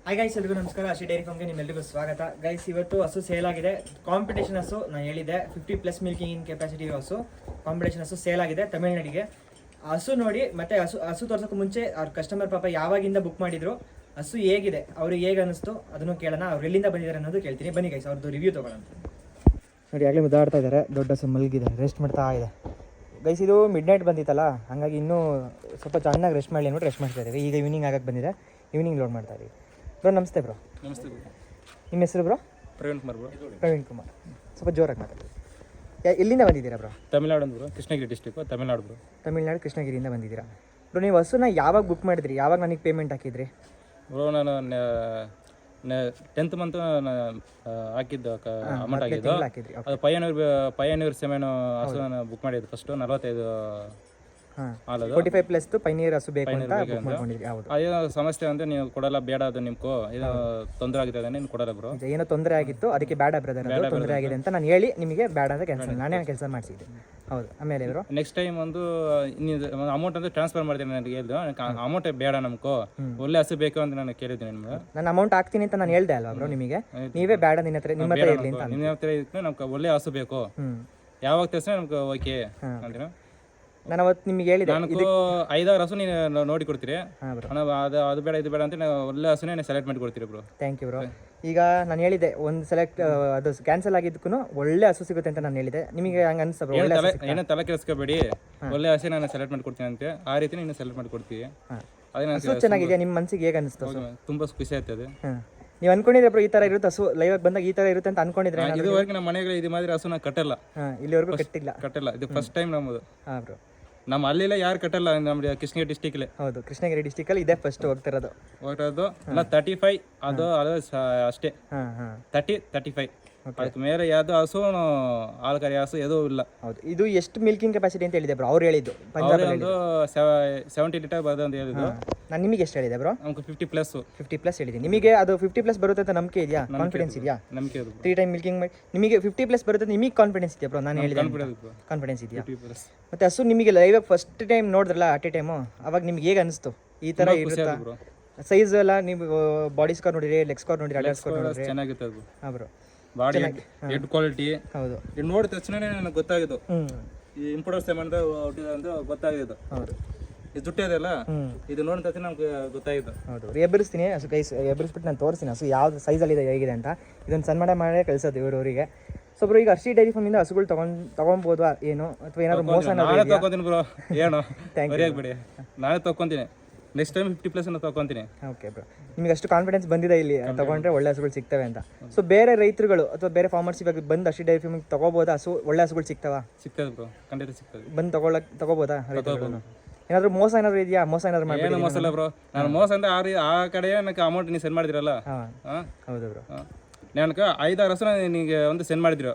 Hi guys, ಎಲ್ರಿಗೂ ನಮಸ್ಕಾರ. ಹಸಿ ಡೈರಿ ಫಾರ್ಮ್ಗೆ ನಿಮ್ಮೆಲ್ಲರಿಗೂ ಸ್ವಾಗತ. ಗೈಸ್, ಇವತ್ತು ಹಸು ಸೇಲ್ ಆಗಿದೆ. ಕಾಂಪಿಟೇಷನ್ ಹಸು ನಾನು ಹೇಳಿದೆ, 50+ ಮಿಲ್ಕಿಂಗ್ ಇನ್ ಕೆಪಾಸಿಟಿ ಹಸು. ಕಾಂಪಿಟೇಷನ್ ಹಸು ಸೇಲ್ ಆಗಿದೆ ತಮಿಳ್ನಾಡಿಗೆ. ಹಸು ನೋಡಿ ಮತ್ತೆ ಹಸು ತೋರ್ಸೋಕೆ ಮುಂಚೆ ಅವ್ರ ಕಸ್ಟಮರ್ ಪಾಪ ಯಾವಾಗಿಂದ ಬುಕ್ ಮಾಡಿದ್ರು, ಹಸು ಹೇಗಿದೆ, ಅವ್ರಿಗೆ ಹೇಗೆ ಅನಿಸ್ತು ಅದನ್ನು ಕೇಳೋಣ. ಅವ್ರು ಎಲ್ಲಿಂದ ಬಂದಿದ್ದಾರೆ ಅನ್ನೋದು ಕೇಳ್ತೀನಿ. ಬನ್ನಿ ಗೈಸ್, ಅವ್ರದ್ದು ರಿವ್ಯೂ ತೊಗೊಳ್ಳೋಣ. ನೋಡಿ, ಆಗಲೇ ಮುದ್ದಾಡ್ತಾ ಇದ್ದಾರೆ. ದೊಡ್ಡ ಹಸು ಮಲಗಿದೆ, ರೆಸ್ಟ್ ಮಾಡ್ತಾ ಇದೆ. ಗೈಸ್, ಇದು ಮಿಡ್ ನೈಟ್ ಬಂದಿತ್ತಲ್ಲ, ಹಾಗಾಗಿ ಇನ್ನೂ ಸ್ವಲ್ಪ ಚೆನ್ನಾಗಿ ರೆಸ್ಟ್ ಮಾಡಲಿ ಅಂದ್ಬಿಟ್ಟು ರೆಸ್ಟ್ ಮಾಡ್ತಾ ಇದ್ದೀವಿ. ಈಗ ಈವ್ನಿಂಗ್ ಆಗಕ್ಕೆ ಬಂದಿದೆ, ಈವ್ನಿಂಗ್ ಲೋಡ್ ಮಾಡ್ತಾ ಇದ್ದೀವಿ. ಬ್ರೋ ನಮಸ್ತೆ. ಬ್ರೋ ನಮಸ್ತೆ. ನಿಮ್ಮ ಹೆಸರು ಬ್ರೋ? ಪ್ರವೀಣ್ ಕುಮಾರ್ ಬ್ರೋ. ಪ್ರವೀಣ್ ಕುಮಾರ್. ಸ್ವಲ್ಪ ಜೋರಾಗಿ ಮಾತಾಡಿ. ಎಲ್ಲಿಂದ ಬಂದಿದ್ದೀರಾ bro? Tamil Nadu bro, Krishnagiri district, Tamil Nadu bro. Tamil Nadu ಕೃಷ್ಣಗಿರಿಯಿಂದ ಬಂದಿದ್ದೀರಾ ಬ್ರೋ. ನೀವು ಹಸುನ ಯಾವಾಗ ಬುಕ್ ಮಾಡಿದ್ರಿ? ಯಾವಾಗ ನನಗೆ ಪೇಮೆಂಟ್ ಹಾಕಿದ್ರಿ ಬ್ರೋ? ನಾನು 10th ಮಂತ್ ಹಾಕಿದ್ದು ಅಮೌಂಟ್ ಆಗಿದ್ದು. ಅದು ಪಯನೂರ್ ಸೆಮೆನ್ ಹಸು ನಾನು ಬುಕ್ ಮಾಡಿದ್ದು ಫಸ್ಟು 45 ಹಾಲದು 45+ ಪೈನೀರ್ ಹಸು ಬೇಕು ಅಂತ ಬುಕ್ ಮಾಡ್ಕೊಂಡಿದ್ರಿ. ಹೌದು. ಅದೇನೋ ಸಮಸ್ಯೆ ಅಂದ್ರೆ ನೀವು ಕೊಡಲ್ಲ, ಬೇಡ, ಅದು ನಿಮ್ಗೂ ಇದು ತೊಂದರೆ ಆಗಿದೆ, ನೀನು ಕೊಡಲ್ಲ ಬ್ರೋ. ಏನೋ ತೊಂದರೆ ಆಗಿತ್ತು, ಅದಕ್ಕೆ ಬೇಡ ಬ್ರದರ್, ಅದು ತೊಂದರೆ ಆಗಿದೆ ಅಂತ ನಾನು ಹೇಳಿ ನಿಮಗೆ ಬೇಡ ಅಂತ ಕ್ಯಾನ್ಸಲ್, ನಾನೇ ಕೆಲಸ ಮಾಡಿಸಿದ್ದೆ. ಹೌದು. ಆಮೇಲೆ ಇವರು ನೆಕ್ಸ್ಟ್ ಟೈಮ್ ಒಂದು ಅಮೌಂಟ್ ಅಂತ ಟ್ರಾನ್ಸ್ಫರ್ ಮಾಡ್ತೀನಿ ನನಗೆ ಹೇಳಿದ್ದು. ಅಮೌಂಟ್ ಬೇಡ, ನಮ್ಗೂ ಒಳ್ಳೆ ಹಸು ಬೇಕು ಅಂತ ನಾನು ಕೇಳಿದ್ದೀನಿ ನಿಮ್ಗೆ. ನಾನು ಅಮೌಂಟ್ ಹಾಕ್ತೀನಿ ಅಂತ ನಾನು ಹೇಳ್ದೆ ಅಲ್ವಾ ಬ್ರೋ ನಿಮಗೆ? ನೀವೇ ಬೇಡ, ನಿಮ್ಮ ಹತ್ರ ಇರಲಿ ಅಂತ. ನಿಮ್ಮ ಹತ್ರ ಇದ್ರೆ ನಮ್ಗೆ ಒಳ್ಳೆ ಹಸು ಬೇಕು, ಯಾವಾಗ ತರಿಸಿದ್ರೆ ನಮ್ಗೆ ಓಕೆ ಅಂತೀರಾ. ನಾನು ಅವತ್ತು ನಿಮಗೆ ಹೇಳಿದೆ, ನನಗೂ 5-6 ಹಸು ನೀನು ನೋಡಿ ಕೊಡ್ತೀರಿ. ಅದು ಬೇಡ ಇದು ಬೇಡ ಅಂತ ಒಳ್ಳೆ ಹಸುನೇ ಸೆಲೆಕ್ಟ್ ಮಾಡಿ ಕೊಡ್ತೀರಿ ಬ್ರೋ. Thank you bro. ಈಗ ನಾನು ಹೇಳಿದೆ ಒಂದು ಸೆಲೆಕ್ಟ್, ಅದು ಕ್ಯಾನ್ಸಲ್ ಆಗಿದ್ದಕ್ಕೂ ಒಳ್ಳೆ ಹಸು ಸಿಗುತ್ತೆ ಅಂತ ನಾನು ಹೇಳಿದೆ. ನಿಮಗೆ ಹಂಗೆ ಅನ್ಸ ಬ್ರೋ? ಏನೋ ತಲೆ ಕೆಡಿಸ್ಕೋಬೇಡಿ, ಒಳ್ಳೆ ಹಸು ನಾನು ಸೆಲೆಕ್ಟ್ ಮಾಡಿ ಕೊಡ್ತೀನಿ ಅಂತ, ಆ ರೀತಿ ನೀನು ಸೆಲೆಕ್ಟ್ ಮಾಡಿ ಕೊಡ್ತೀವಿ. ಹಸು ಚೆನ್ನಾಗಿದೆಯಾ? ನಿಮ್ಮ ಮನಸ್ಸಿಗೆ ಹೇಗೆ ಅನಿಸ್ತು? ತುಂಬಾ ಖುಷಿ ಆಗ್ತದೆ. ನೀವು ಅನ್ಕೊಂಡಿದ್ರೆ ಬ್ರೋ ಈ ತರ ಇರುತ್ತೆ ಹಸು, ಲೈವ್ ಬಂದಾಗ ಈ ತರ ಇರುತ್ತೆ ಅಂತ ಅನ್ಕೊಂಡಿದ್ರೆ? ಇದುವರೆಗೆ ನಮ್ಮ ಮನೆಗಳು ಇದು ಮಾದಿರಿ ಹಸುನ ಕಟ್ಟಲ್ಲ, ಇಲ್ಲಿವರೆಗೂ ಕಟ್ಟಿಲ್ಲ. ಇದು ಫಸ್ಟ್ ಟೈಮ್ ನಮ್ಮದು. ಹಾಂ ಬ್ರೋ. ನಮ್ಮ ಅಲ್ಲೆಲ್ಲ ಯಾರು ಕಟ್ಟಲ್ಲ, ನಮ್ಮ ಕೃಷ್ಣಗಿರಿ ಡಿಸ್ಟಿಕ್ಲೆ. ಹೌದು, ಕೃಷ್ಣಗಿರಿ ಡಿಸ್ಟಿಕಲ್ಲಿ ಇದೇ ಫಸ್ಟ್ ಹೋಗ್ತಿರೋದು. ಎಲ್ಲ 35 ಅದು ಅಷ್ಟೇ. 30-35 ಅದಕ್ಕೆ ಮೇಲೆ ಯಾವ್ದು ಹಸು ಹಾಲು ಕರಿ ಹಸು ಯಾವುದೂ ಇಲ್ಲ. ಹೌದು. ಇದು ಎಷ್ಟು ಮಿಲ್ಕಿಂಗ್ ಕೆಪಾಸಿಟಿ ಅಂತ ಹೇಳಿದೆ ಬ್ರೋ? ಅವ್ರು ಹೇಳಿದ್ದು ಒಂದು 70 ಲೀಟರ್ ಬರೋದು ಅಂತ ಹೇಳಿದ್ರು. ನಾನು ನಿಮಗೆ ಎಷ್ಟು ಹೇಳಿದೆ ಬ್ರೋ? ನಮ್ಗೆ 50+ ಹೇಳಿದ್ದೀನಿ. ನಿಮಗೆ ಅದು 50+ ಬರುತ್ತೆ ಅಂತ ನಂಬಿಕೆ ಇದೆಯಾ? ಕಾನ್ಫಿಡೆನ್ಸ್ ಇದೆಯಾ? ನಂಬಿಕೆ 3 ಟೈಮ್ ಮಿಲ್ಕಿಂಗ್ ಮಾಡಿ ನಿಮಗೆ 50+ ಬರುತ್ತೆ, ನಿಮಗೆ ಕಾನ್ಫಿಡೆನ್ಸ್ ಇದೆಯಾ ಬ್ರೋ? ನಾನು ಹೇಳಿದೆ ಕಾನ್ಫಿಡೆನ್ಸ್ ಇದೆಯಾ? ಮತ್ತೆ ಹಸು ನಿಮಗೆ ಲೈವ್ ಫಸ್ಟ್ ಟೈಮ್ ನೋಡಿದ್ರಲ್ಲ ಅಟ್ ಎ ಟೈಮು, ಅವಾಗ ನಿಮ್ಗೆ ಹೇಗೆ ಅನಿಸ್ತು? ಈ ಥರ ಇರುತ್ತಾ? ಸೈಜ್ ಎಲ್ಲ ನೀವು ಬಾಡಿ ಸ್ಕೋರ್ ನೋಡಿರಿ, ಲೆಗ್ ಸ್ಕೋರ್ ನೋಡಿರಿ, ಅಡರ್ ಸ್ಕೋರ್ ನೋಡಿರಿ, ಚೆನ್ನಾಗಿತ್ತು. ಹಾಂ ಬ್ರೋ. Body head quality. ಹೌದು. ಇದು ನೋಡಿದ ತಕ್ಷಣ ನನಗೆ ಗೊತ್ತಾಗಿದ್ದು ಈ ಇಂಪೋರ್ಟರ್ಸ್ ಅಂತ ಗೊತ್ತಾಗಿದ್ದು. ಹೌದು. ಇದು ಜುಟ್ಟಿ ಅದೆಲ್ಲ, ಇದು ನೋಡಿದ ತಕ್ಷಣ ನಮ್ಗೆ ಗೊತ್ತಾಗಿದ್ದು. ಹೌದು. ಎಬ್ಬರಿಸ್ತೀನಿ ಹಸು, ಕೈ ಎಬ್ಬರಿಸ್ಬಿಟ್ಟು ನಾನು ತೋರಿಸ್ತೀನಿ ಹಸು ಯಾವ್ದು ಸೈಜಲ್ಲಿ ಇದೆ, ಹೇಗಿದೆ ಅಂತ. ಇದೊಂದು ಸನ್ಮಾನ ಮಾಡೇ ಕಳಿಸೋದು ಇವರವರಿಗೆ. ಸೊ ಬ್ರೋ, ಈಗ ಹರ್ಷಿ ಡೈರಿ ಫಾರ್ಮಿಂದ ಹಸುಗಳು ತಗೊಬೋದಾ ಏನು, ಅಥವಾ ಏನಾದ್ರು ಮೋಸ? ನಾನೇ ತಗೊಂತೀನಿ ಬ್ರೋ, ಏನು ಬಿಡಿ, ನಾನೇ ತಗೊಂತೀನಿ. ನೆಕ್ಸ್ಟ್ ಟೈಮ್ 50+ ತಗೊಂತೀನಿ. Okay bro. ನಿಮಗೆ ಅಷ್ಟು ಕಾನ್ಫಿಡೆನ್ಸ್ ಬಂದಿದೆ ಇಲ್ಲಿ ತಗೊಂಡ್ರೆ ಒಳ್ಳೆ ಹಸುಗಳು ಸಿಗ್ತವೆ ಅಂತ. ಸೊ ಬೇರೆ ರೈತರುಗಳು ಅಥವಾ ಬೇರೆ ಫಾರ್ಮರ್ಸ್ ಇವಾಗ ಬಂದು ಹರ್ಷಿ ಡೈರಿ ಫಾರ್ಮಿಗೆ ತಗೋಬೋದಾ? ಹಸು ಒಳ್ಳೆ ಹಸುಗಳು ಸಿಗ್ತಾವ? ಸಿಗ್ತದೆ ಬ್ರೋ, ಖಂಡಿತ ಸಿಗ್ತದೆ. ಬಂದು ತಗೋಬೋದಾ ರೈತರುಗಳು? ಏನಾದ್ರು ಮೋಸ ಏನಾದ್ರು ಇದೆಯಾ? ಮೋಸ ಏನಾದ್ರು ಮಾಡಿ? ಏನು ಮೋಸ ಇಲ್ಲ ಬ್ರೋ. ನಾನು ಮೋಸ ಅಂದ್ರೆ ಆ ಕಡೆ ನನಗೆ ಅಮೌಂಟ್ ನೀವು ಸೆಂಡ್ ಮಾಡಿದಿರಲ್ಲ. ಹೌದು ಬ್ರೋ. ನನಗೆ 5-6 ಹಸು ನಿನಗೆ ಒಂದು ಸೆಂಡ್ ಮಾಡಿದ್ರು,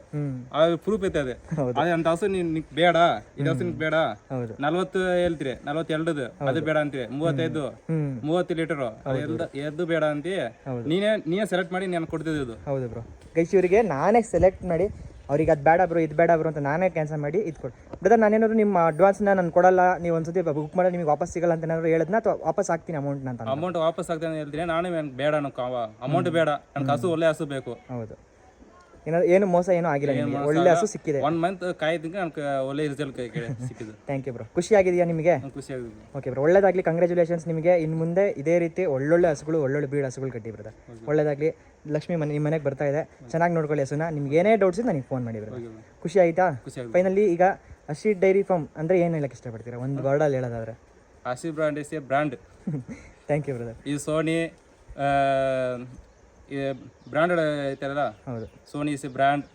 ಆ ಪ್ರೂಫ್ ಇರ್ತದೆ. ಅದೇ ಅಂತ ಹಸು ನಿನಗೆ ಬೇಡ, ಇದು ಹಸು ನಿನಗೆ ಬೇಡ, 40 ಹೇಳ್ತೀರಿ, 42 ಅದು ಬೇಡ ಅಂತೀವಿ, 30 ಲೀಟರ್ ಎದ್ದು ಬೇಡ ಅಂತೀವಿ. ನೀನೇ ಸೆಲೆಕ್ಟ್ ಮಾಡಿ ನಾನು ಕೊಡ್ತಿದ್ದು. ಹೌದು ಬ್ರೋ. ಗೈಸ್, ಇವರಿಗೆ ನಾನೇ ಸೆಲೆಕ್ಟ್ ಮಾಡಿ ಅವ್ರಿಗೆ ಅದು ಬೇಡ ಬ್ರೋ, ಇದು ಬೇಡ ಬ್ರೋ ಅಂತ ನಾನೇ ಕ್ಯಾನ್ಸಲ್ ಮಾಡಿ ಇದು ಕೊಡು. ಬ್ರದರ್, ನಾನೇನಾದ್ರು ನಿಮ್ಮ ಅಡ್ವಾನ್ಸ್ನ ನಾನು ಕೊಡಲ್ಲ, ನೀವು ಒಂದ್ಸತಿ ಬುಕ್ ಮಾಡಿ ನಿಮಗೆ ವಾಪಸ್ ಸಿಗಲ್ಲ ಅಂತ ಏನಾದ್ರು ಹೇಳಿದ್ನ, ಅಥವಾ ವಾಪಸ್ ಹಾಕ್ತೀನಿ ಅಮೌಂಟ್ ಅಂತ? ಅಮೌಂಟ್ ವಾಪಸ್ ಆಗ್ತಾನೆ ಹೇಳ್ತೀನಿ. ನಾನೇ ಬೇಡ, ಅಮೌಂಟ್ ಬೇಡ, ನನಗೆ ಹಸು ಒಳ್ಳೆ ಹಸು ಬೇಕು. ಹೌದು. ಏನಾದ್ರು ಏನು ಮೋಸ ಏನೂ ಆಗಿಲ್ಲ, ನಿಮಗೆ ಒಳ್ಳೆ ಹಸು ಸಿಕ್ಕಿದೆ. 1 ಮಂತ್ ಕಾಯ್ದಿಗೆ ನನಗೆ ಒಳ್ಳೆ ರಿಸಲ್ಟ್ ಸಿಕ್ಕಿದೆ. Thank you bro. ಖುಷಿ ಆಗಿದೆಯಾ ನಿಮಗೆ? ಖುಷಿ ಆಗಿದೆ. ಓಕೆ ಬ್ರೋ, ಒಳ್ಳೇದಾಗಲಿ. ಕಂಗ್ರ್ಯಾಚುಲೇಷನ್ಸ್ ನಿಮಗೆ. ಇನ್ನು ಮುಂದೆ ಇದೇ ರೀತಿ ಒಳ್ಳೊಳ್ಳೆ ಹಸುಗಳು, ಒಳ್ಳೊಳ್ಳೆ ಬೀಡ್ ಹಸುಗಳು ಕಟ್ಟಿ ಬ್ರದರ್. ಒಳ್ಳೇದಾಗಲಿ. ಲಕ್ಷ್ಮಿ ನಿಮ್ಮ ಮನೆಗೆ ಬರ್ತಾ ಇದೆ, ಚೆನ್ನಾಗಿ ನೋಡ್ಕೊಳ್ಳಿ ಹಸುನ. ನಿಮ್ಗೆ ಏನೇ ಡೌಟ್ಸ್ ಇದೆ ನನಗೆ ಫೋನ್ ಮಾಡಿ ಬ್ರದರ್. ಖುಷಿ ಆಯಿತಾ? ಫೈನಲಿ ಈಗ ಹರ್ಷಿ ಡೈರಿ ಫಾರ್ಮ್ ಅಂದರೆ ಏನು ಹೇಳಕ್ಕೆ ಇಷ್ಟಪಡ್ತೀರಾ ಒಂದು ವರ್ಡಲ್ಲಿ ಹೇಳೋದಾದ್ರೆ? Hershey brand is a brand. Thank you brother. ಈ ಸೋನಿ ಬ್ರ್ಯಾಂಡೆಡ್ ಐತಾರಲ್ಲ. ಹೌದು. Sony is a brand.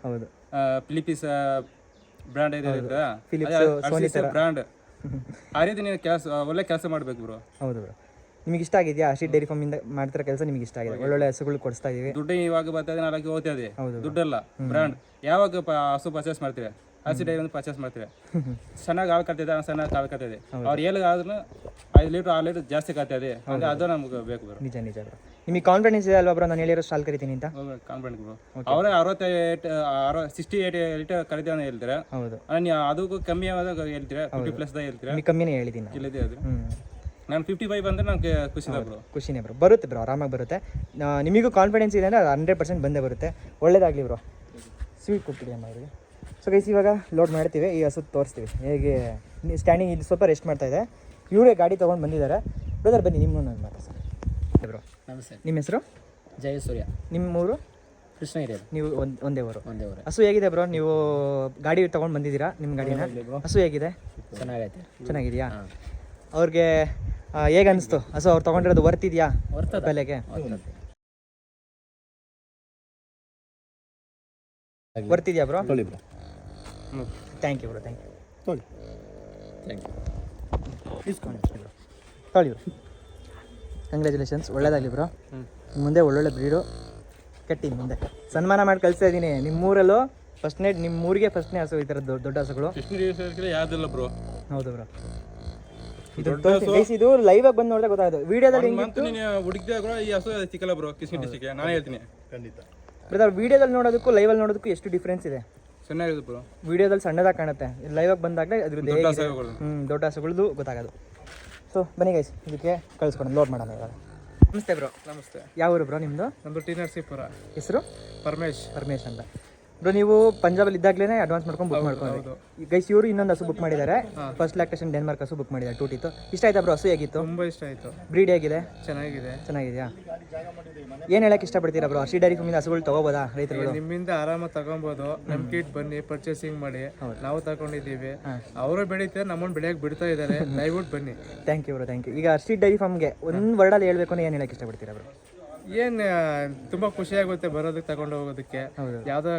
ಹೌದು. ಫಿಲಿಪ್ಸ್ ಬ್ರ್ಯಾಂಡ್ ಇದೆ, ಬ್ರ್ಯಾಂಡ್. ಆ ರೀತಿ ನೀವು ಒಳ್ಳೆ ಕೆಲಸ ಮಾಡಬೇಕು ಬ್ರೋ. ಹೌದು ಬ್ರೋ. ನಿಮಗೆ ಇಷ್ಟ ಆಗಿದೆಯಾ ಹರ್ಷಿ ಡೈರಿ ಫಾರ್ಮ್ ಇಂದ ಮಾಡ್ತಿರೋ ಕೆಲಸ? ನಿಮಗೆ ಇಷ್ಟ ಆಗಿದೆ? ಒಳ್ಳೊಳ್ಳೆ ಹಸುಗಳು ಕೊಡಿಸ್ತಾ ಇದೀವಿ. ದುಡ್ಡು ಇವಾಗ ಬರ್ತದೆ, ನಾಳೆಗೆ ಹೋಗ್ತದೆ. ದುಡ್ಡಲ್ಲ, ಬ್ರ್ಯಾಂಡ್. ಯಾವಾಗ ಹಸು ಪರ್ಚೇಸ್ ಮಾಡ್ತೀವಿ, ಹಸಿ ಡೈರಿ ಒಂದು ಪರ್ಚೇಸ್ ಮಾಡ್ತೀವಿ, ಚೆನ್ನಾಗಿ ಹಾಲು ಕರ್ತಿದೆ, ಚೆನ್ನಾಗಿ ಹಾಲು ಕರ್ತಿದೆ. ಅವ್ರು ಹೇಳಿಗಾದ್ರೂ 5 ಲೀಟ್ರ್ 6 ಲೀಟ್ರ್ ಜಾಸ್ತಿ ಕರ್ತಿದೆ, ಅಂದ್ರೆ ಅದು ನಮ್ಗೆ ಬೇಕು ಬ್ರೋ. ನಿಜ ನಿಜ ಬ್ರೋ. ನಿಮಗೆ ಕಾನ್ಫಿಡೆನ್ಸ್ ಇದೆ ಅಲ್ವಾ ಬ್ರೋ ನಾನು ಹೇಳಿರೋ ಹಾಲು ಕರಿತೀನಿ ಅಂತ? Confident bro. ಅವರೇ 68 ಲೀಟರ್ ಕರಿತೀವಿ ಅಂತ ಹೇಳ್ತಾರೆ. ಹೌದು. ಅದಕ್ಕೂ ಕಮ್ಮಿ ಆದಾಗ ಹೇಳ್ತೀರಾ, 50+ ಹೇಳ್ತೀರಾ? ಕಮ್ಮಿನೇ ಹೇಳಿದ್ದೀನಿ. ಇಲ್ಲದೆ ಅದು ನಾನು 55 ಅಂದರೆ ನನಗೆ ಖುಷಿ ಇದೆ ಬ್ರೋ. ಖುಷಿನೇ ಬ್ರೋ, ಬರುತ್ತೆ ಬ್ರೋ, ಆರಾಮಾಗಿ ಬರುತ್ತೆ. ನಿಮಗೂ ಕಾನ್ಫಿಡೆನ್ಸ್ ಇದೆ ಅಂದರೆ ಅದು 100% ಬಂದೇ ಬರುತ್ತೆ. ಒಳ್ಳೇದಾಗಲಿ ಬ್ರೋ. ಸ್ವೀಟ್ ಕೊಟ್ಬಿಡಿ ಅಮ್ಮ ಅವರಿಗೆ. ಸೊ ಗೈಸ್ ಇವಾಗ ಲೋಡ್ ಮಾಡ್ತೀವಿ, ಈ ಹಸು ತೋರಿಸ್ತೀವಿ ಹೇಗೆ ಸ್ಟ್ಯಾಂಡಿಂಗ್. ಇದು ಸ್ವಲ್ಪ ರೆಸ್ಟ್ ಮಾಡ್ತಾ ಇದೆ. ಇವರೇ ಗಾಡಿ ತೊಗೊಂಡು ಬಂದಿದ್ದಾರೆ. ಬ್ರದರ್ ಬನ್ನಿ, ನಿಮ್ಮ ನಾನು ಮಾತಾಡ್ತೀನಿ ಬ್ರೋ. ನಮಸ್ತೆ. ನಿಮ್ಮ ಹೆಸರು? ಜಯಸೂರ್ಯ. ನಿಮ್ಮ ಊರು? ಕೃಷ್ಣ ಹಿರಿಯರು. ನೀವು ಒಂದೇ ಊರು? ಒಂದೇ ಊರು. ಹಸು ಹೇಗಿದೆ ಬ್ರೋ? ನೀವು ಗಾಡಿ ತೊಗೊಂಡು ಬಂದಿದ್ದೀರಾ ನಿಮ್ಮ ಗಾಡಿನ? ಹಸು ಹೇಗಿದೆ? ಚೆನ್ನಾಗೈತೆ. ಚೆನ್ನಾಗಿದೆಯಾ? ಅವ್ರಿಗೆ ಹೇಗೆ ಅನಿಸ್ತು ಹಸು? ಅವ್ರು ತೊಗೊಂಡಿರೋದು ವರ್ತ್ ಇದೆಯಾ ಬೆಲೆಗೆ? ವರ್ತ್ ಇದೆಯಾ bro? Thank you bro, thank you. ತೊಳಿ ಬ್ರೋ. ಕಂಗ್ರ್ಯಾಚುಲೇಷನ್ಸ್, ಒಳ್ಳೇದಾಗಲಿ ಬ್ರೋ. ಮುಂದೆ ಒಳ್ಳೊಳ್ಳೆ ಬ್ರೀಡು ಕಟ್ಟಿ ಮುಂದೆ ಸನ್ಮಾನ ಮಾಡಿ ಕಳಿಸ್ತಾ ಇದ್ದೀನಿ. ನಿಮ್ಮೂರಲ್ಲೂ ಫಸ್ಟ್ನೇ, ನಿಮ್ಮ ಊರಿಗೆ ಫಸ್ಟ್ನೇ ಹಸು ಈ ಥರ ದೊಡ್ಡ ಹಸುಗಳು ಯಾವ್ದಿಲ್ಲ ಬ್ರೋ. ಹೌದು ಬ್ರೋ. ಇದು ಲೈವ್ ಆಗಿ ಬಂದು ನೋಡಿದ್ರೆ ಗೊತ್ತಾಗೋದು. ವಿಡಿಯೋದಲ್ಲಿ ಹುಡುಕಿದೆ ಬ್ರೋ, ಈ ಹಸು ಸಿಕ್ಕಲ್ಲ ಬ್ರೋ ಕಿಸ್ನಿ ಡಿಸ್ಟಿಕ್. ನಾನು ಹೇಳ್ತೀನಿ ಖಂಡಿತ ಬ್ರದರ್, ವಿಡಿಯೋದಲ್ಲಿ ನೋಡೋದಕ್ಕೂ ಲೈವಲ್ಲಿ ನೋಡೋದಕ್ಕೂ ಎಷ್ಟು ಡಿಫ್ರೆನ್ಸ್ ಇದೆ. ಚೆನ್ನಾಗಿದೆ ಬ್ರೋ. ವಿಡಿಯೋದಲ್ಲಿ ಸಣ್ಣದಾಗಿ ಕಾಣುತ್ತೆ, ಲೈವ್ ಆಗಿ ಬಂದಾಗಲೇ ಅದ್ರದ್ದು ದೊಡ್ಡ ಹಸುಗಳದ್ದು ಗೊತ್ತಾಗೋದು. ಸೊ ಬನ್ನಿ ಗೈಸ್, ಇದಕ್ಕೆ ಕಳಿಸ್ಕೊಂಡು ಲೋಡ್ ಮಾಡೋಣ ಇವಾಗ. ನಮಸ್ತೆ ಬ್ರೋ. ನಮಸ್ತೆ. ಯಾವ ಊರು ಬ್ರೋ ನಿಮ್ಮದು? ನಮ್ಮದು ಟಿ ನರಸೀಪುರ. ಹೆಸರು? ಪರಮೇಶ್ ಅಂತ ಬ್ರೋ. ನೀವು ಪಂಜಾಬಲ್ಲಿ ಇದ್ದಾಗಲೇ ಅಡ್ವಾನ್ಸ್ ಮಾಡ್ಕೊಂಡು ಬುಕ್ ಮಾಡ್ಕೊಂಡು ಗೈಸ್. ಇವರು ಇನ್ನೊಂದು ಹಸು ಬುಕ್ ಮಾಡಿದ್ದಾರೆ, ಫಸ್ಟ್ ಲ್ಯಾಕ್ಟೇಷನ್ ಡೆನ್ಮಾರ್ಕ್ ಹಸು ಬುಕ್ ಮಾಡಿದ್ದಾರೆ, 2 ಟೀತು. ಇಷ್ಟ ಆಯ್ತಾ ಬ್ರೋ? ಹಸು ಹೇಗಿತ್ತು? ತುಂಬ ಇಷ್ಟ ಆಯಿತು. ಬ್ರೀಡ್ ಹೇಗಿದೆ? ಚೆನ್ನಾಗಿದೆಯಾ? ಏನು ಹೇಳಕ್ಕೆ ಇಷ್ಟಪಡ್ತೀರಾ ಬ್ರೋ? ಹರ್ಷಿ ಡೈರಿ ಫಾರ್ಮಿಂದ ಹಸುಗಳು ತಗೋಬೋದಾ ರೈತರುಗಳು? ನಿಮ್ಮಿಂದ ಆರಾಮಾಗಿ ತಗೊಬೋದು. ನಮ್ಮ ಕಿಟ್ ಬನ್ನಿ, ಪರ್ಚೇಸಿಂಗ್ ಮಾಡಿ. ನಾವು ತಗೊಂಡಿದ್ದೀವಿ, ಅವರು ಬೆಳೀತಾರೆ, ನಮ್ಮನ್ನು ಬೆಳೆಯಕ್ಕೆ ಬಿಡ್ತಾ ಇದ್ದಾರೆ. ದಯವಿಟ್ಟು ಬನ್ನಿ. Thank you bro, thank you. ಈಗ ಹರ್ಷಿ ಡೈರಿ ಫಾರ್ಮ್ಗೆ ಒಂದು ವರ್ಡಲ್ಲಿ ಹೇಳ್ಬೇಕು ಅಂದ್ರೆ ಏನು ಹೇಳಕ್ಕೆ ಇಷ್ಟಪಡ್ತೀರಾ ಬ್ರೋ? ಏನು ತುಂಬಾ ಖುಷಿ ಆಗುತ್ತೆ ಬರೋದಕ್ಕೆ, ತಗೊಂಡು ಹೋಗೋದಕ್ಕೆ. ಯಾವ್ದೋ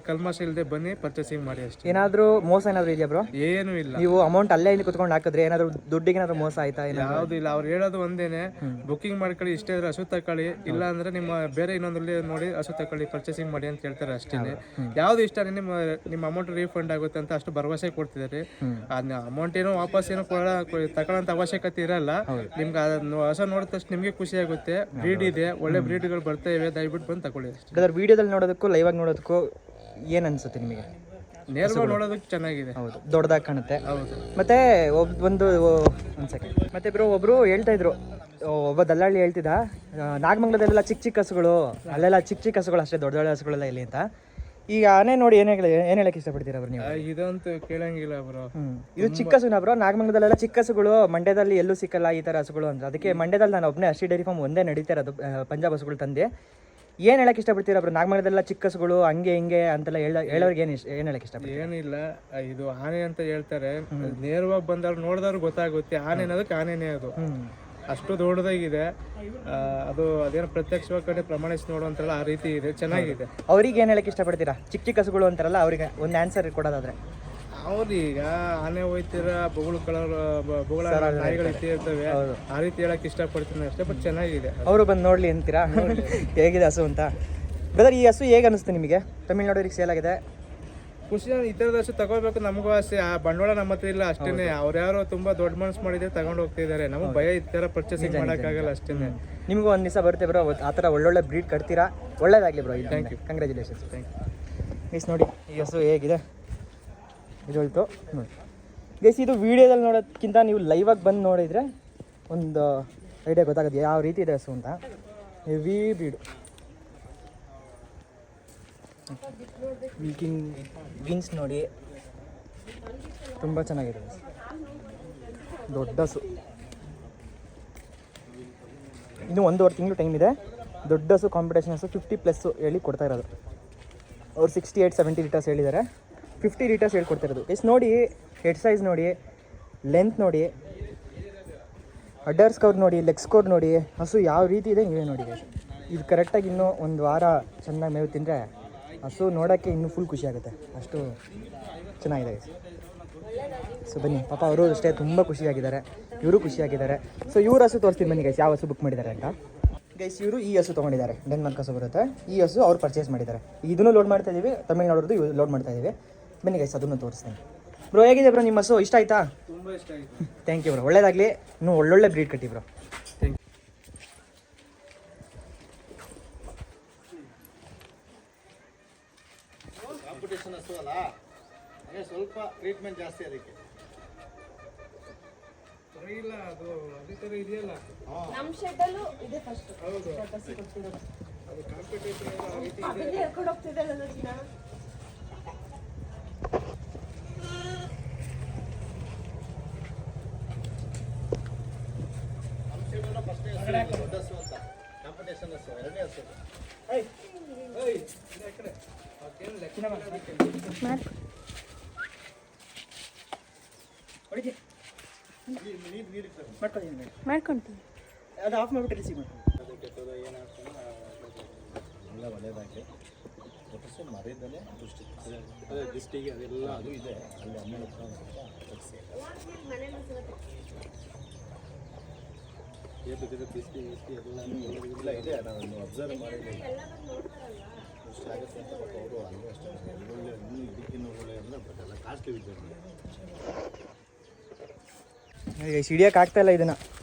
ಕಲ್ಮಶ ಇಲ್ಲದೆ ಬನ್ನಿ, ಪರ್ಚೇಸಿಂಗ್ ಮಾಡಿ ಅಷ್ಟೇ. ಏನಾದರೂ ಮೋಸ ಏನಾದರೂ ಇದೆಯಾ ಬ್ರೋ? ಏನು ಇಲ್ಲ. ನೀವು ಅಮೌಂಟ್ ಅಲ್ಲೇ ಇಲ್ಲಿ ಕುತ್ಕೊಂಡು ಹಾಕಿದ್ರೆ ಏನಾದರೂ ದುಡ್ಡಿಗೆ ಏನಾದರೂ ಮೋಸ ಆಯ್ತಾ? ಯಾವ್ದು ಇಲ್ಲ. ಅವ್ರು ಹೇಳೋದು ಒಂದೇನೆ, ಬುಕಿಂಗ್ ಮಾಡ್ಕೊಳ್ಳಿ, ಇಷ್ಟೇ ಇದ್ರೆ ಹಸು ತಕೊಳ್ಳಿ, ಇಲ್ಲ ಅಂದ್ರೆ ನಿಮ್ಮ ಬೇರೆ ಇನ್ನೊಂದ್ರಲ್ಲಿ ನೋಡಿ ಹಸು ತಕೊಳ್ಳಿ, ಪರ್ಚೇಸಿಂಗ್ ಮಾಡಿ ಅಂತ ಹೇಳ್ತಾರೆ ಅಷ್ಟೇನೆ. ಯಾವ್ದು ಇಷ್ಟ ನಿಮ್ಮ ಅಮೌಂಟ್ ರೀಫಂಡ್ ಆಗುತ್ತೆ ಅಂತ ಅಷ್ಟು ಭರವಸೆ ಕೊಡ್ತಿದ್ದಾರೆ. ಅದನ್ನ ಅಮೌಂಟ್ ಏನೋ ವಾಪಸ್ ಏನೋ ತಗೊಳ್ಳೋಂಥ ಅವಶ್ಯಕತೆ ಇರಲ್ಲ. ನಿಮ್ಗೆ ಹಸ ನೋಡಿದ ತಕ್ಷಣ ನಿಮ್ಗೆ ಖುಷಿ ಆಗುತ್ತೆ. ಬ್ರೀಡ್ ಇದೆ, ಒಳ್ಳೆ ಬ್ರೀಡ್ಗಳು ಬರ್ತಾ ಇವೆ, ದಯವಿಟ್ಟು ಬಂದು ತಗೊಳ್ಳಿ ಅಷ್ಟೇ. ಬ್ರದರ್, ವಿಡಿಯೋದಲ್ಲಿ ನೋಡೋದಕ್ಕೂ ಲೈವ್ ಆಗಿ ನೋಡೋದಕ್ಕೂ ಏನು ಅನ್ಸುತ್ತೆ ನಿಮಗೆ? ನೇರವಾಗಿ ನೋಡೋದಕ್ಕೆ ಚೆನ್ನಾಗಿದೆ. ಹೌದು, ದೊಡ್ಡದಾಗಿ ಕಾಣುತ್ತೆ. ಹೌದು. ಮತ್ತೆ ಒಂದು ಸೆಕೆಂಡ್. ಮತ್ತೆ ಬ್ರೋ, ಒಬ್ರು ಹೇಳ್ತಾ ಇದ್ರು, ಒಬ್ಬ ದಲ್ಲಾಳಿ ಹೇಳ್ತಿದ್ದ, ನಾಗಮಂಗಲದಲ್ಲೆಲ್ಲ ಚಿಕ್ಕ ಹಸುಗಳು, ಅಲ್ಲೆಲ್ಲ ಚಿಕ್ಕ ಹಸುಗಳು ಅಷ್ಟೇ, ದೊಡ್ಡ ಹಸುಗಳೆಲ್ಲ ಇಲ್ಲಿ ಅಂತ. ಈಗ ಆನೆ ನೋಡಿ ಏನು ಹೇಳಕ್ಕೆ ಇಷ್ಟಪಡ್ತೀರಾ ಬ್ರೋ ನೀವು? ಇದಂತೂ ಕೇಳಂಗಿಲ್ಲ ಬ್ರೋ. ಇದು ಚಿಕ್ಕ ಹಸುನಾ ಬ್ರೋ? ನಾಗಮಂಗಲದಲ್ಲೆಲ್ಲ ಚಿಕ್ಕ ಹಸುಗಳು, ಮಂಡ್ಯದಲ್ಲಿ ಎಲ್ಲೂ ಸಿಕ್ಕಲ್ಲ ಈ ಥರ ಹಸುಗಳು ಅಂತ. ಅದಕ್ಕೆ ಮಂಡ್ಯದಲ್ಲಿ ನಾನು ಒಬ್ಬನೇ ಹರ್ಷಿ ಡೈರಿ ಫಾರ್ಮ್ ಒಂದೇ ನಡೀತಾ ಇರೋದು, ಪಂಜಾಬ್ ಹಸುಗಳು ತಂದೆ. ಏನು ಹೇಳಕ್ಕೆ ಇಷ್ಟಪಡ್ತೀರಾ ಬ್ರೋ? ನಾಗಮಂಗಲದಲ್ಲ ಚಿಕ್ಕ ಹಸುಗಳು ಹಂಗೆ ಹಿಂಗೆ ಅಂತೆಲ್ಲ ಹೇಳೋರಿಗೆ ಏನು ಹೇಳಕ್ಕೆ ಇಷ್ಟಪಡ್ತೀರಾ? ಏನಿಲ್ಲ, ಇದು ಆನೆ ಅಂತ ಹೇಳ್ತಾರೆ. ನೇರವಾಗಿ ಬಂದವ್ರು ನೋಡಿದವ್ರು ಗೊತ್ತಾಗುತ್ತೆ. ಆನೆ ಅನ್ನೋದಕ್ಕೆ ಆನೆನೇ ಅದು. ಅಷ್ಟು ದೊಡ್ಡದಾಗಿದೆ ಅದು. ಅದೇನೋ ಪ್ರತ್ಯಕ್ಷವಾಗಿ ಕಡೆ ಪ್ರಮಾಣಿಸಿ ನೋಡುವಂತಲ್ಲ, ಆ ರೀತಿ ಇದೆ, ಚೆನ್ನಾಗಿದೆ. ಅವ್ರಿಗೆ ಏನು ಹೇಳಕ್ಕೆ ಇಷ್ಟಪಡ್ತೀರಾ? ಚಿಕ್ಕ ಹಸುಗಳು ಅಂತಾರಲ್ಲ, ಅವ್ರಿಗೆ ಒಂದು ಆನ್ಸರ್ ಕೊಡೋದಾದ್ರೆ? ಅವ್ರೀಗ ಆನೆ ಹೋಯ್ತಿರ ಬೊಗಳ ನಾಯಿಗಳು ಇರ್ತವೆ, ಆ ರೀತಿ ಹೇಳಕ್ ಇಷ್ಟಪಡ್ತೀನಿ ಅಷ್ಟೇ. ಬಟ್ ಚೆನ್ನಾಗಿದೆ. ಅವರು ಬಂದು ನೋಡ್ಲಿ ಅಂತೀರಾ ಹೇಗಿದೆ ಹಸು ಅಂತ? ಬ್ರದರ್, ಈ ಹಸು ಹೇಗೆ ಅನಿಸ್ತು ನಿಮಗೆ? ತಮಿಳ್ನಾಡೂರಿಗೆ ಸೇಲ್ ಆಗಿದೆ. ಖುಷಿ. ಈ ಥರದ ಹಸು ತಗೋಬೇಕು, ನಮಗೂ ಆಸೆ. ಆ ಬಂಡವಾಳ ನಮ್ಮ ಹತ್ರ ಇಲ್ಲ ಅಷ್ಟೇನೆ. ಅವ್ರ್ಯಾರೋ ತುಂಬಾ ದೊಡ್ಡ ಮನಸ್ಸು ಮಾಡಿದ್ರೆ ತಗೊಂಡು ಹೋಗ್ತಿದ್ದಾರೆ. ನಮಗೆ ಭಯ ಈ ಥರ ಪರ್ಚೇಸಿಂಗ್ ಮಾಡೋಕ್ಕಾಗಲ್ಲ ಅಷ್ಟೇನೆ. ನಿಮಗೂ ಒಂದು ದಿವಸ ಬರುತ್ತೆ ಬ್ರೋ, ಆ ಥರ ಒಳ್ಳೊಳ್ಳೆ ಬ್ರೀಡ್ ಕಟ್ತೀರಾ. ಒಳ್ಳೇದಾಗಲಿ bro. Thank you, congratulations. Thank you guys. ನೋಡಿ ಈ ಹಸು ಹೇಗಿದೆ ರಿಸಲ್ಟು ನೋಡಿ ಗೈಸ್. ಇದು ವೀಡಿಯೋದಲ್ಲಿ ನೋಡೋದಕ್ಕಿಂತ ನೀವು ಲೈವ್ ಆಗಿ ಬಂದು ನೋಡಿದರೆ ಒಂದು ಐಡಿಯಾ ಗೊತ್ತಾಗುತ್ತೆ ಯಾವ ರೀತಿ ಇದೆ ಹಸು ಅಂತ. Heavy breed. ವಿಂಗ್ಸ್ ನೋಡಿ ತುಂಬ ಚೆನ್ನಾಗಿದೆ, ದೊಡ್ಡ ಹಸು. ಇನ್ನು 1.5 ತಿಂಗಳು ಟೈಮ್ ಇದೆ. ದೊಡ್ಡ ಹಸು, ಕಾಂಪಿಟೇಷನ್ ಹಸು, 50+ ಹೇಳಿ ಕೊಡ್ತಾ ಇರೋದು. ಅವ್ರು 68-70 ಲೀಟರ್ಸ್ ಹೇಳಿದ್ದಾರೆ, 50 ಲೀಟರ್ಸ್ ಹೇಳ್ಕೊಡ್ತಾ ಇರೋದು. ಎಷ್ಟು ನೋಡಿ, ಹೆಡ್ ಸೈಜ್ ನೋಡಿ, ಲೆಂತ್ ನೋಡಿ, ಅಡ್ಡರ್ ಸ್ಕೌರ್ ನೋಡಿ, ಲೆಗ್ ಸ್ಕೋರ್ ನೋಡಿ, ಹಸು ಯಾವ ರೀತಿ ಇದೆ ನೀವೇ ನೋಡಿ. ಇದು ಕರೆಕ್ಟಾಗಿ ಇನ್ನೂ 1 ವಾರ ಚೆನ್ನಾಗಿ ಮೇವು ತಿಂದರೆ ಹಸು ನೋಡೋಕ್ಕೆ ಇನ್ನೂ ಫುಲ್ ಖುಷಿ ಆಗುತ್ತೆ, ಅಷ್ಟು ಚೆನ್ನಾಗಿದೆ. ಸೊ ಬನ್ನಿ, ಪಾಪ ಅವರು ಅಷ್ಟೇ ತುಂಬ ಖುಷಿಯಾಗಿದ್ದಾರೆ, ಇವರು ಖುಷಿಯಾಗಿದ್ದಾರೆ. ಸೊ ಇವ್ರ ಹಸು ತೋರಿಸ್ತೀನಿ ಬನ್ನಿ ಗೈಸ್, ಯಾವ ಹಸು ಬುಕ್ ಮಾಡಿದ್ದಾರೆ ಅಂತ. ಗೈಸ್, ಇವರು ಈ ಹಸು ತೊಗೊಂಡಿದ್ದಾರೆ, ಡೆನ್ಮಾರ್ಕ್ ಹಸು ಬರುತ್ತೆ. ಈ ಹಸು ಅವ್ರು ಪರ್ಚೇಸ್ ಮಾಡಿದ್ದಾರೆ. ಇದನ್ನು ಲೋಡ್ ಮಾಡ್ತಾ ಇದ್ದೀವಿ, ತಮಿಳ್ನಾಡೋದು ಲೋಡ್ ಮಾಡ್ತಾ ಇದ್ದೀವಿ. ಬನ್ನಿ ಗೈಸ್, ಅದನ್ನು ತೋರಿಸ್ತೀನಿ. ಬ್ರೋ, ಹೇಗಿದೆ ಬ್ರೋ ನಿಮ್ಮ ಹಸು? ಇಷ್ಟ ಆಯ್ತಾ? ತುಂಬ ಇಷ್ಟ ಆಯಿತು. ಥ್ಯಾಂಕ್ ಯು ಬ್ರೋ, ಒಳ್ಳೇದಾಗಲಿ. ಇನ್ನೂ ಒಳ್ಳೊಳ್ಳೆ ಬ್ರೀಡ್ ಕಟ್ಟಿ ಬ್ರೋ. Thank you. ಕಾಂಪಿಟೇಷನ್ ಹಸು ಅಲ್ಲ, ಹಾಗೆ ಸ್ವಲ್ಪ ಟ್ರೀಟ್ಮೆಂಟ್ ಜಾಸ್ತಿ ಅದಕ್ಕೆ. ನಮ್ಮ ಶೆಡ್ಡಲ್ಲೂ ಇದೆ ಫಸ್ಟ್ ಅದನ್ನೇ ಹೇಳ್ಕೊಂಡು ಹೋಗ್ತಿದ್ದಲ್ಲ ದಿನ. ಮಾಡ್ಕೊಂತೀನಿ ಅದು ಆಫ್ ಮಾಡಿಬಿಟ್ಟು ರಿಸೀವ್ ಮಾಡ್ಕೊಂಡು ಎಲ್ಲ ಒಳ್ಳೆಯದಾಗಿ ಒಟ್ಟಿಸಿ ಮರಿದಲ್ಲೇ ದೃಷ್ಟಿಗೆ ಅದೆಲ್ಲ ಅದು ಇದೆ ಅಲ್ಲಿ ಅಮ್ಮನ ಹತ್ರ ಇಲ್ಲ ಇದೆ ನಾನು ಅಬ್ಸರ್ವ್ ಮಾಡಿದ್ದೀನಿ ಎಷ್ಟು ಆಗುತ್ತೆ ಅಂತ ಬಟ್ ಅವರು ಅಲ್ಲೂ ಅಷ್ಟೇ ಒಳ್ಳೊಳ್ಳೆ ಇನ್ನೂ ಇದಕ್ಕಿನ್ನೂ ಒಳ್ಳೆ ಅಂದರೆ ಬಟ್ ಎಲ್ಲ ಕಾಸ್ಟ್ಲಿ ವಿಚಾರ ಹಿಡಿಯೋಕೆ ಆಗ್ತಾ ಇಲ್ಲ ಇದನ್ನು,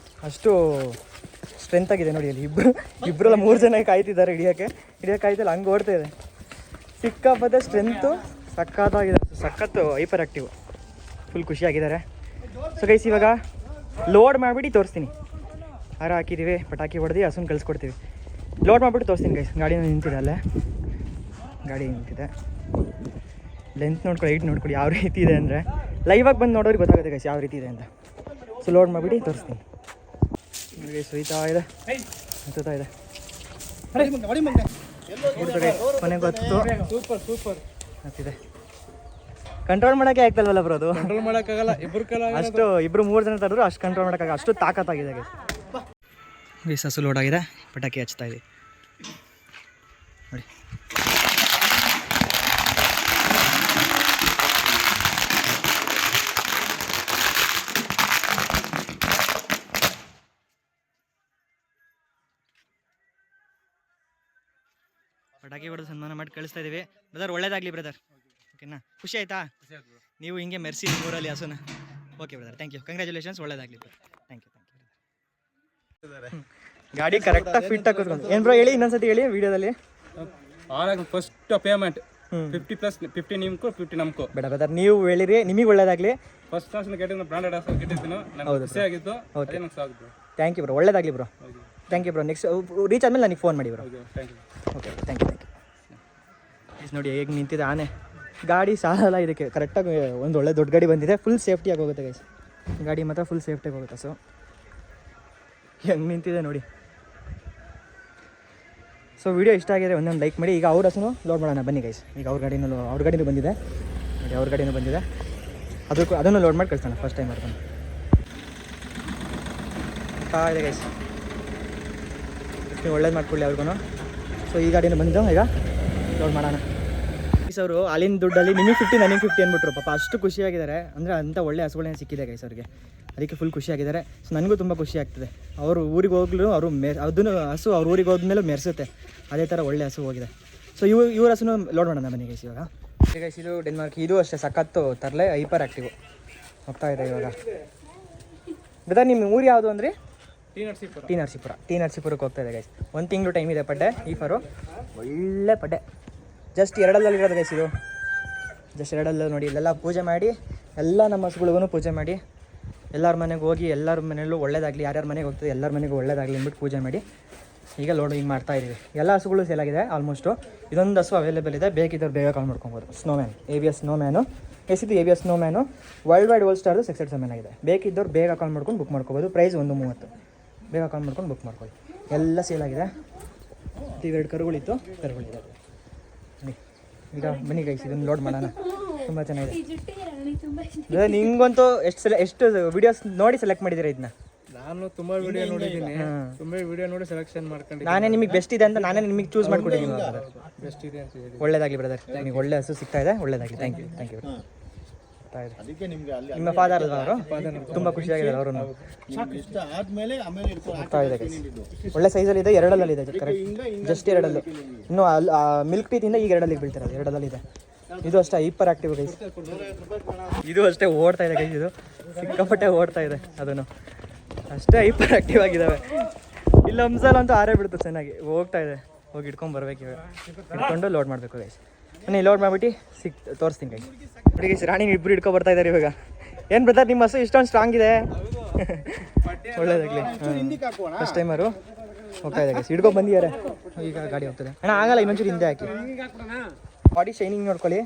ಅಷ್ಟು ಸ್ಟ್ರೆಂತ್ ಆಗಿದೆ ನೋಡಿ. ಅಲ್ಲಿ ಇಬ್ಬರಲ್ಲ 3 ಜನ ಕಾಯ್ತಿದ್ದಾರೆ ಹಿಡಿಯೋಕ್ಕೆ ಆಯ್ತಲ್ಲ, ಹಂಗೆ ಓಡ್ತಾ ಇದೆ. ಸಿಕ್ಕಾಪಟ್ಟೆ ಸ್ಟ್ರೆಂತು, ಸಖತ್ತಾಗಿದೆ, ಸಖತ್ತು ಹೈಪರ್ ಆ್ಯಕ್ಟಿವ್, ಫುಲ್ ಖುಷಿಯಾಗಿದ್ದಾರೆ. ಸೊ ಗೈಸ್ ಇವಾಗ ಲೋಡ್ ಮಾಡಿಬಿಟ್ಟು ತೋರಿಸ್ತೀನಿ. ಹಾರ ಹಾಕಿದ್ದೀವಿ, ಪಟಾಕಿ ಹೊಡೆದು ಹಸುನ ಕಳಿಸ್ಕೊಡ್ತೀವಿ. ಲೋಡ್ ಮಾಡಿಬಿಟ್ಟು ತೋರಿಸ್ತೀನಿ ಗೈಸ್. ಗಾಡಿ ನಿಂತಿದೆ ಅಲ್ಲೇ, ಗಾಡಿ ನಿಂತಿದೆ. ಲೆಂತ್ ನೋಡ್ಕೊಳ್ಳಿ, ಹೈಟ್ ನೋಡ್ಕೊಳ್ಳಿ ಯಾವ ರೀತಿ ಇದೆ ಅಂದರೆ. ಲೈವಾಗಿ ಬಂದು ನೋಡೋರಿಗೆ ಗೊತ್ತಾಗುತ್ತೆ ಗೈಸ್ ಯಾವ ರೀತಿ ಇದೆ ಅಂತ. ಸೊ ಲೋಡ್ ಮಾಡಿಬಿಟ್ಟು ತೋರಿಸ್ತೀನಿ. ಸುಯ್ತಾ ಇದೆ, ಹತ್ತುತ್ತಾ ಇದೆ. ಕೊನೆಗೆ ಗೊತ್ತು, ಸೂಪರ್ ಹತ್ತಿದೆ. ಕಂಟ್ರೋಲ್ ಮಾಡೋಕ್ಕೆ ಆಗ್ತಲ್ವಲ್ಲ ಬ್ರೋ, ಅದು ಕಂಟ್ರೋಲ್ ಮಾಡೋಕ್ಕಾಗಲ್ಲ. ಅಷ್ಟು 2-3 ಜನ ತಡೆದ್ರು ಅಷ್ಟು ಕಂಟ್ರೋಲ್ ಮಾಡೋಕ್ಕಾಗಲ್ಲ, ಅಷ್ಟು ತಾಕತ್ತಾಗಿದೆ ಗೈಸ್. ಹಸು ಲೋಡ್ ಆಗಿದೆ, ಪಟಾಕಿ ಹಚ್ತಾ ಇದೆ ನೋಡಿ. ಪಟಾಕಿ ಹೊಡೆದು ಸನ್ಮಾನ ಮಾಡಿ ಕಳಿಸ್ತಾ ಇದ್ದೀವಿ. ಬ್ರದರ್ ಒಳ್ಳೇದಾಗಲಿ ಬ್ರದರ್, ಓಕೆನಾ? ಖುಷಿ ಆಯ್ತಾ? ನೀವು ಹಿಂಗೆ ಮೆರ್ಸಿ ಊರಲ್ಲಿ ಹಸುನ. Okay brother, thank you, congratulations, ಒಳ್ಳೇದಾಗಲಿ ಬ್ರದರ್. Thank you. ಗಾಡಿ ಕರೆಕ್ಟಾಗಿ ಫಿಟ್ ಹಾಕೋದು. ಏನು ಬ್ರೋ ಹೇಳಿ, ಇನ್ನೊಂದ್ಸತಿ ಹೇಳಿ ವೀಡಿಯೋದಲ್ಲಿ. First payment 50 + 50 ನಿಮ್ಕು 50 ನಮ್ಕು. ಬೇಡ ಬ್ರದರ್, ನೀವು ಹೇಳಿರಿ, ನಿಮಗೆ ಒಳ್ಳೇದಾಗಲಿ. ಫಸ್ಟ್ ಕ್ಲಾಸ್ ಕೇಳಿದ್ರೆ ಬ್ರಾಂಡೆಡ್ ಹಸು ಗೆಟ್ಟಿದ್ದೀನಿ, ನನಗೆ ಖುಷಿ ಆಗಿತ್ತು. ಅದೇ ನಂಗೆ ಸಾಕು. ಥ್ಯಾಂಕ್ ಯು ಬ್ರೋ, ಒಳ್ಳೇದಾಗಲಿ bro. Thank you bro. Next reach ಆದಮೇಲೆ ನನಗೆ ಫೋನ್ ಮಾಡಿ bro. Thank you. Okay, thank you. ನೋಡಿ ಹೇಗೆ ನಿಂತಿದೆ ಆನೆ. ಗಾಡಿ ಸಾಲಲ್ಲ ಇದಕ್ಕೆ, ಕರೆಕ್ಟಾಗಿ ಒಂದು ಒಳ್ಳೆ ದೊಡ್ಡ ಗಾಡಿ ಬಂದಿದೆ, ಫುಲ್ ಸೇಫ್ಟಿಯಾಗಿ ಹೋಗುತ್ತೆ ಗೈಸ್. ಗಾಡಿ ಮಾತ್ರ ಫುಲ್ ಸೇಫ್ಟಿಯಾಗಿ ಹೋಗುತ್ತೆ. ಸೊ ಹೆಂಗೆ ನಿಂತಿದೆ ನೋಡಿ. ಸೊ ವಿಡಿಯೋ ಇಷ್ಟ ಆಗಿದೆ ಒಂದೊಂದು ಲೈಕ್ ಮಾಡಿ. ಈಗ ಅವ್ರ ಹಸುನು ಲೋಡ್ ಮಾಡೋಣ ಬನ್ನಿ ಗೈಸ್. ಈಗ ಅವ್ರ ಗಾಡಿನೂ ಬಂದಿದೆ ನೋಡಿ, ಅವ್ರ ಗಾಡಿನೂ ಬಂದಿದೆ. ಅದನ್ನು ಲೋಡ್ ಮಾಡಿ ಕಳಿಸೋಣ ಫಸ್ಟ್ ಟೈಮ್ ಮಾಡ್ಕೊಂಡು. ಇದೆ ಗೈಸ್, ನೀವು ಒಳ್ಳೇದು ಮಾಡ್ಕೊಳ್ಳಿ ಅವ್ರಿಗೂ. ಸೊ ಈ ಗಾಡಿನೂ ಬಂದಿದ್ದು, ಈಗ ಲೋಡ್ ಮಾಡೋಣ. ಗೈಸ್ ಅವರು ಅಲ್ಲಿನ ದುಡ್ಡಲ್ಲಿ ನಿಮಗೆ 50 ನನಗೆ 50 ಅಂದ್ಬಿಟ್ರು. ಪಾಪ ಅಷ್ಟು ಖುಷಿಯಾಗಿದ್ದಾರೆ, ಅಂದರೆ ಅಂಥ ಒಳ್ಳೆ ಹಸುಗಳೇನು ಸಿಕ್ಕಿದೆ ಗೈಸ್ ಅವ್ರಿಗೆ. ಅದಕ್ಕೆ ಫುಲ್ ಖುಷಿಯಾಗಿದ್ದಾರೆ. ಸೊ ನನಗೂ ತುಂಬ ಖುಷಿ ಆಗ್ತದೆ. ಅವರು ಊರಿಗೆ ಹೋಗ್ಲು ಅವರು ಅದನ್ನು ಹಸು ಅವ್ರ ಊರಿಗೆ ಹೋದ್ಮೇಲೆ ಮೆರೆಸುತ್ತೆ, ಅದೇ ಥರ ಒಳ್ಳೆ ಹಸು ಹೋಗಿದೆ. ಸೊ ಇವ್ರ ಹಸುನು ಲೋಡ್ ಮಾಡೋಣ ಬನ್ನಿ ಗೈಸ್. ಇವಾಗ ಗೈಸ್ ಇದು ಡೆನ್ಮಾರ್ಕ್, ಇದು ಅಷ್ಟೇ ಸಖತ್ತು ತರಲೆ, ಹೈಪರ್ ಆ್ಯಕ್ಟಿವ್ ಹೋಗ್ತಾ ಇದೆ ಇವಾಗ. ಬ್ರದರ್ ನಿಮ್ಮ ಊರು ಯಾವುದು ಅಂದರೆ? ಟಿ ನರಸೀಪುರಕ್ಕೆ ಹೋಗ್ತಾ ಇದೆ ಗೈಸ್. 1 ತಿಂಗಳು ಟೈಮ್ ಇದೆ ಪಡ್ಡೆ. ಈಫರು ಒಳ್ಳೆ ಪಡ್ಡೆ, ಜಸ್ಟ್ 2 ಇರೋದು ಗೈಸ್. ಇದು ಜಸ್ಟ್ 2 ನೋಡಿ. ಇಲ್ಲೆಲ್ಲ ಪೂಜೆ ಮಾಡಿ, ಎಲ್ಲ ನಮ್ಮ ಹಸುಗಳಿಗೂ ಪೂಜೆ ಮಾಡಿ, ಎಲ್ಲರ ಮನೆಗೆ ಹೋಗಿ ಎಲ್ಲರ ಮನೆಯಲ್ಲೂ ಒಳ್ಳೇದಾಗಲಿ, ಯಾರ್ಯಾರ ಮನೆಗೆ ಹೋಗ್ತದೆ ಎಲ್ಲರ ಮನೆಗೂ ಒಳ್ಳೇದಾಗಲಿ ಅಂದ್ಬಿಟ್ಟು ಪೂಜೆ ಮಾಡಿ ಈಗ ಲೋಡಿಂಗ್ ಮಾಡ್ತಾ ಇದ್ದೀವಿ. ಎಲ್ಲ ಹಸುಗಳು ಸೇಲ್ ಆಗಿದೆ ಆಲ್ಮೋಸ್ಟು. ಇದೊಂದು ಹಸು ಅವೈಲೇಬಲ್ ಇದೆ, ಬೇಕಿದ್ದವ್ರು ಬೇಗ ಕಾಲ್ ಮಾಡ್ಕೊಬೋದು. Snowman, ABS snowman. ಎಸಿದು ABS snowman world wide world ಸ್ಟಾರ್ದು 687 ಆಗಿದೆ. ಬೇಕಿದ್ದವ್ರು ಬೇಗ ಕಾಲ್ ಮಾಡ್ಕೊಂಡು ಬುಕ್ ಮಾಡ್ಕೋಬೋದು. ಪ್ರೈಸ್ 130. ಬೇಗ ಕಾಲ್ ಮಾಡ್ಕೊಂಡು ಬುಕ್ ಮಾಡ್ಕೊಳ್ಳಿ. ಎಲ್ಲ ಸೇಲ್ ಆಗಿದೆ. ಇವೆರಡು ಕರುಗಳಿತ್ತು, ಕರುಗಳಿದೆ. ಈಗ ಬನ್ನಿ ಗೈಸ್, ಇದನ್ನು ಲೋಡ್ ಮಾಡೋಣ. ತುಂಬ ಚೆನ್ನಾಗಿದೆ. ನಿಂಗಂತೂ ಎಷ್ಟು ವಿಡಿಯೋಸ್ ನೋಡಿ ಸೆಲೆಕ್ಟ್ ಮಾಡಿದ್ದೀರಾ ಇದನ್ನ? ನಾನು ತುಂಬಾ ವಿಡಿಯೋ ನೋಡಿದ್ದೀನಿ, ತುಂಬಾ ವಿಡಿಯೋ ನೋಡಿ ಸೆಲೆಕ್ಷನ್ ಮಾಡ್ಕೊಂಡು ನಾನೇ ನಿಮಗೆ ಬೆಸ್ಟ್ ಇದೆ ಅಂತ ನಾನೇ ನಿಮಗೆ ಚೂಸ್ ಮಾಡ್ಕೊಟ್ಟಿದ್ದೀನಿ. ಬೆಸ್ಟ್ ಇದೆ ಅಂತ ಹೇಳಿ. ಒಳ್ಳೇದಾಗಲಿ ಬ್ರದರ್, ನಿಮಗೆ ಒಳ್ಳೆ ಹಸು ಸಿಗ್ತಾ ಇದೆ, ಒಳ್ಳೇದಾಗಲಿ. Thank you. ಅದಕ್ಕೆ ನಿಮಗೆ ಅಲ್ಲಿ ನಿಮ್ಮ ಫಾದರ್ ಅಲ್ವಾ ಅವರು? ತುಂಬ ಖುಷಿಯಾಗಿದ್ದಾರೆ ಅವರು. ಇಷ್ಟ ಆದ್ಮೇಲೆ ಆಮೇಲೆ ಆಗ್ತಾ ಇದೆ ಗೈಸ್. ಒಳ್ಳೆ ಸೈಜಲ್ಲಿ ಇದೆ, 2 ಇದೆ ಕರೆಕ್ಟ್, ಜಸ್ಟ್ 2. ಇನ್ನು ಮಿಲ್ಕ್ ಟೀತಿಂದ ಈಗ 2 ಬೀಳ್ತಿರೋದು, 2 ಇದೆ. ಇದು ಅಷ್ಟೇ ಹೈಪರ್ ಆ್ಯಕ್ಟಿವ್ ಗೈಸ್. ಇದು ಅಷ್ಟೇ ಓಡ್ತಾ ಇದೆ ಗೈಸ್. ಇದು ಸಿಕ್ಕಾಪಟ್ಟೆ ಓಡ್ತಾ ಇದೆ, ಅದನ್ನು ಅಷ್ಟೇ ಹೈಪರ್ ಆ್ಯಕ್ಟಿವ್ ಆಗಿದ್ದಾವೆ. ಇಲ್ಲ ಹಂಸಲ್ಲಂತೂ ಆರೇ ಬಿಡುತ್ತೆ, ಚೆನ್ನಾಗಿ ಹೋಗ್ತಾ ಇದೆ. ಹೋಗಿ ಇಟ್ಕೊಂಡು ಬರ್ಬೇಕು, ಇವಾಗ ಇಟ್ಕೊಂಡು ಲೋಡ್ ಮಾಡಬೇಕು ಗೈಸ್. ನಾನು ಲೋಡ್ ಮಾಡಿಬಿಟ್ಟು ತೋರಿಸ್ತೀನಿ ಗೈಸ್. ನೋಡಿ ಗೈಸ್, ರಾಣಿ ಇಬ್ಬರು ಇಟ್ಕೊಂಡು ಬರ್ತಾ ಇದ್ದಾರೆ ಇವಾಗ. ಏನು ಬ್ರದರ್ ನಿಮ್ಮ ಹಸು ಇಷ್ಟೊಂದು ಸ್ಟ್ರಾಂಗ್ ಇದೆ ಒಳ್ಳೇದಾಗಲಿ ಹಿಂದಿಕ್ಕೆ ಹಾಕೋಣ ಫಸ್ಟ್ ಟೈಮರು ಹೋಗ್ತಾ ಇದೆ ಗೈಸ್ ಹಿಡ್ಕೊ ಬಂದಿದ್ದಾರೆ ಈಗ ಗಾಡಿ ಹೋಗ್ತದೆ ಅಣ್ಣ ಆಗಲ್ಲ ಇನ್ನೊಂಚೂರು ಹಿಂದೆ ಹಾಕಿ ಬಾಡಿ ಶೈನಿಂಗ್ ನೋಡ್ಕೊಳ್ಳಿ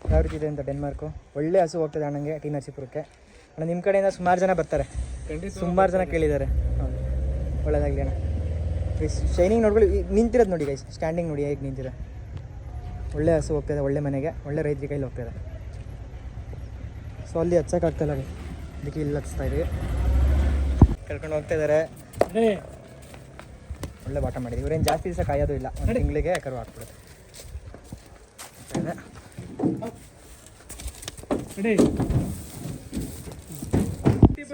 ಯಾವ ರೀತಿ ಇದೆ ಅಂತ ಡೆನ್ಮಾರ್ಕು ಒಳ್ಳೆ ಹಸು ಹೋಗ್ತದೆ ಅಣ್ಣಂಗೆ ಟಿ ನರಸೀಪುರಕ್ಕೆ ಅಣ್ಣ ನಿಮ್ಮ ಕಡೆಯಿಂದ ಸುಮಾರು ಜನ ಬರ್ತಾರೆ ಸುಮಾರು ಜನ ಕೇಳಿದ್ದಾರೆ ಹೌದು ಒಳ್ಳೇದಾಗಲಿ ಅಣ್ಣ ಗೈಸ್ ಶೈನಿಂಗ್ ನೋಡ್ಕೊಳ್ಳಿ ನಿಂತಿರೋದು ನೋಡಿ ಗೈಸ್ ಸ್ಟ್ಯಾಂಡಿಂಗ್ ನೋಡಿ ಹೇಗೆ ನಿಂತಿದೆ ಒಳ್ಳೆ ಹಸು ಹೋಗ್ತಾಯಿದೆ ಒಳ್ಳೆ ಮನೆಗೆ ಒಳ್ಳೆ ರೈತರ ಕೈಲಿ ಹೋಗ್ತಾಯಿದೆ ಸೊ ಅಲ್ಲಿ ಹಚ್ಚೋಕ್ಕಾಗ್ತಾಯಿಲ್ಲ ಅದಕ್ಕೆ ಇಲ್ಲಿ ಹಚ್ತಾ ಇದೀವಿ ಕರ್ಕೊಂಡು ಹೋಗ್ತಾ ಇದ್ದಾರೆ ಒಳ್ಳೆ ಬಾಟ ಮಾಡಿದ್ವಿ ಇವ್ರೇನು ಜಾಸ್ತಿ ದಿವಸ ಕಾಯೋದು ಇಲ್ಲ ಒಂದು ತಿಂಗಳಿಗೆ ಕರು ಹಾಕ್ಬಿಡುತ್ತೆ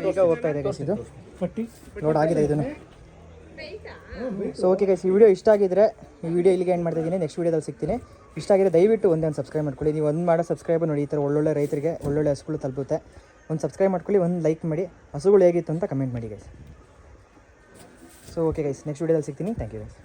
ಈಗ ಹೋಗ್ತಾ ಇದೆ ಗೈಸ್ ಇದು ಲೋಡ್ ಆಗಿದೆ ಇದನ್ನು ಸೊ ಓಕೆ ಗೈಸ್ ಈ ವಿಡಿಯೋ ಇಷ್ಟ ಆಗಿದ್ರೆ ಈ ವಿಡಿಯೋ ಇಲ್ಲಿಗೆ ಏನು ಮಾಡ್ತಾ ಇದ್ದೀನಿ ನೆಕ್ಸ್ಟ್ ವಿಡಿಯೋದಲ್ಲಿ ಸಿಗ್ತೀನಿ ಇಷ್ಟ ಆಗಿದ್ರೆ ದಯವಿಟ್ಟು ಒಂದು ಸಬ್ಸ್ಕ್ರೈಬ್ ಮಾಡ್ಕೊಳ್ಳಿ ನೀವು ಒಂದು ಮಾಡೋ ಸಬ್ಸ್ಕ್ರೈಬ್ ನೋಡಿ ಈ ಥರ ಒಳ್ಳೊಳ್ಳೆ ರೈತರಿಗೆ ಒಳ್ಳೊಳ್ಳೆ ಹಸುಗಳು ತಲುಪುತ್ತೆ ಒಂದು ಸಬ್ಸ್ಕ್ರೈಬ್ ಮಾಡ್ಕೊಳ್ಳಿ ಒಂದು ಲೈಕ್ ಮಾಡಿ ಹಸುಗಳು ಹೇಗಿತ್ತು ಅಂತ ಕಮೆಂಟ್ ಮಾಡಿ guys so okay guys next ವಿಡಿಯೋದಲ್ಲಿ ಸಿಗ್ತೀನಿ ಥ್ಯಾಂಕ್ ಯು ಗೈಸ್